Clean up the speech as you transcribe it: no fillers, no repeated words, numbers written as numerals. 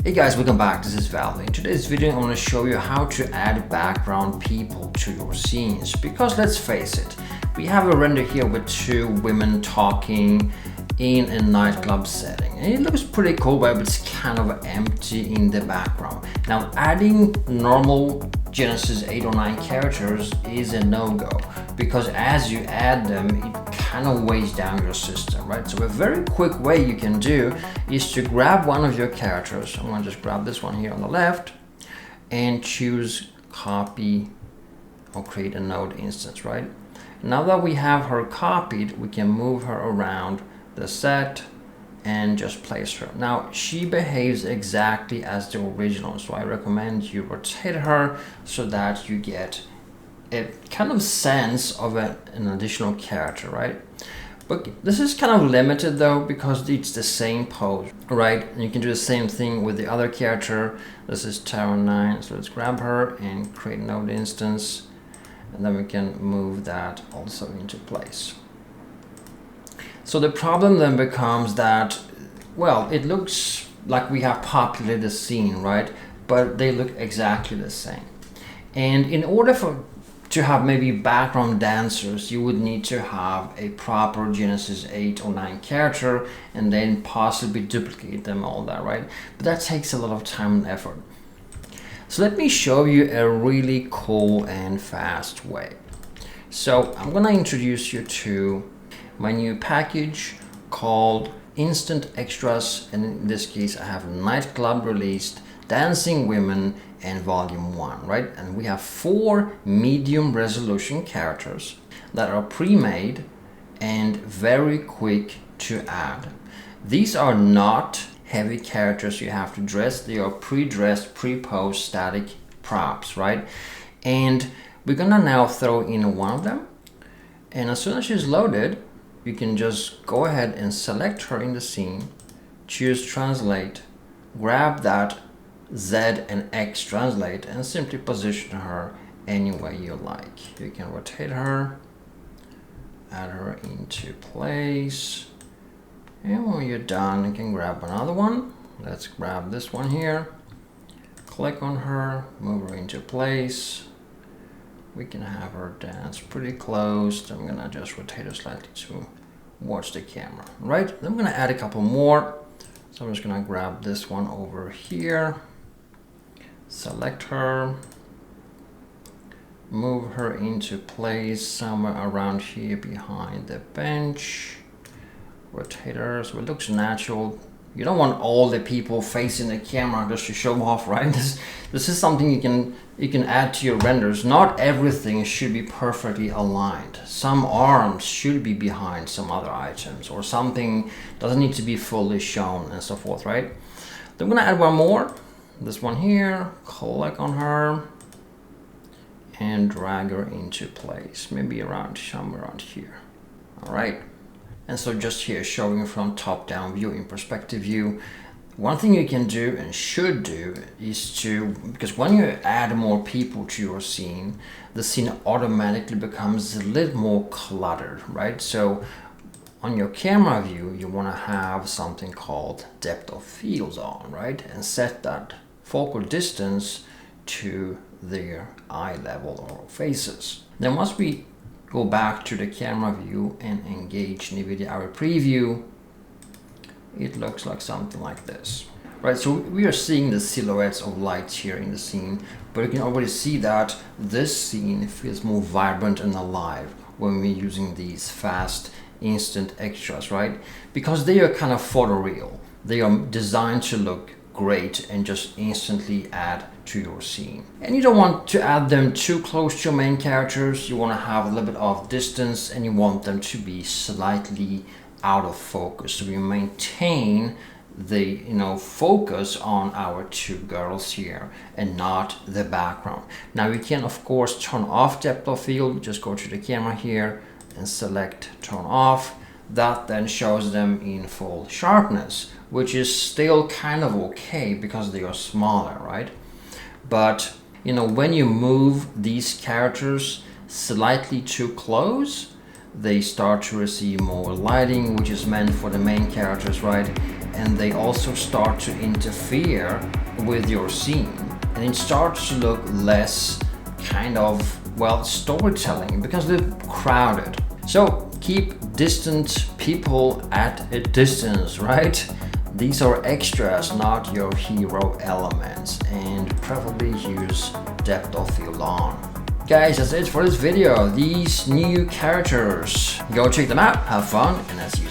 Hey guys, welcome back. This is Val. In today's video, I want to show you how to add background people to your scenes. Because let's face it, we have a render here with two women talking in a nightclub setting. And it looks pretty cool, but it's kind of empty in the background. Now, adding normal Genesis 8 or 9 characters is a no-go, because as you add them, it kind of weighs down your system, right? So a very quick way you can do is to grab one of your characters. I'm going to just grab this one here on the left and choose copy or create a node instance, right? Now that we have her copied, we can move her around the set and just place her. Now she behaves exactly as the original, so I recommend you rotate her so that you get a kind of sense of an additional character, right? But this is kind of limited though, because it's the same pose, right? And you can do the same thing with the other character. This is Tower 9, so let's grab her and create a node instance, and then we can move that also into place. So the problem then becomes that, well, it looks like we have populated the scene, right? But they look exactly the same. And in order to have maybe background dancers, you would need to have a proper Genesis 8 or 9 character and then possibly duplicate them, all that, right? But that takes a lot of time and effort. So let me show you a really cool and fast way. So I'm gonna introduce you to my new package called Instant Extras, and in this case I have Nightclub Released, Dancing Women, and Volume 1, right? And we have 4 medium resolution characters that are pre-made and very quick to add. These are not heavy characters you have to dress. They are pre-dressed, pre-posed static props, right? And we're gonna now throw in one of them, and as soon as she's loaded, you can just go ahead and select her in the scene, choose translate, grab that Z and X translate, and simply position her any way you like. You can rotate her, add her into place, and when you're done, you can grab another one. Let's grab this one here, click on her, move her into place. We can have her dance pretty close. I'm gonna just rotate her slightly to watch the camera, right? Then I'm gonna add a couple more. So I'm just gonna grab this one over here, select her, move her into place somewhere around here behind the bench, rotate her so it looks natural. You don't want all the people facing the camera just to show off, right? This is something you can add to your renders. Not everything should be perfectly aligned. Some arms should be behind some other items, or something doesn't need to be fully shown, and so forth, right? Then I'm gonna add one more. This one here, click on her and drag her into place, maybe around somewhere around here. All right. And so just here showing from top-down view in perspective view, one thing you can do and should do is to, because when you add more people to your scene, the scene automatically becomes a little more cluttered, right? So on your camera view, you want to have something called depth of field on, right? And set that focal distance to their eye level or faces. Then once we go back to the camera view and engage NVIDIA Our Preview, it looks like something like this, right? So we are seeing the silhouettes of lights here in the scene, but you can already see that this scene feels more vibrant and alive when we're using these fast instant extras, right? Because they are kind of photoreal. They are designed to look great and just instantly add to your scene. And you don't want to add them too close to your main characters. You want to have a little bit of distance, and you want them to be slightly out of focus, so we maintain the focus on our two girls here and not the background. Now you can of course turn off depth of field. Just go to the camera here and select turn off. That then shows them in full sharpness, which is still kind of okay because they are smaller, right? But when you move these characters slightly too close, they start to receive more lighting, which is meant for the main characters, right? and they also start to interfere with your scene, and it starts to look less kind of, well, storytelling because they're crowded. So keep distant people at a distance, right? These are extras, not your hero elements, and preferably use depth of field on. Guys, that's it for this video. These new characters, go check them out, have fun, and as you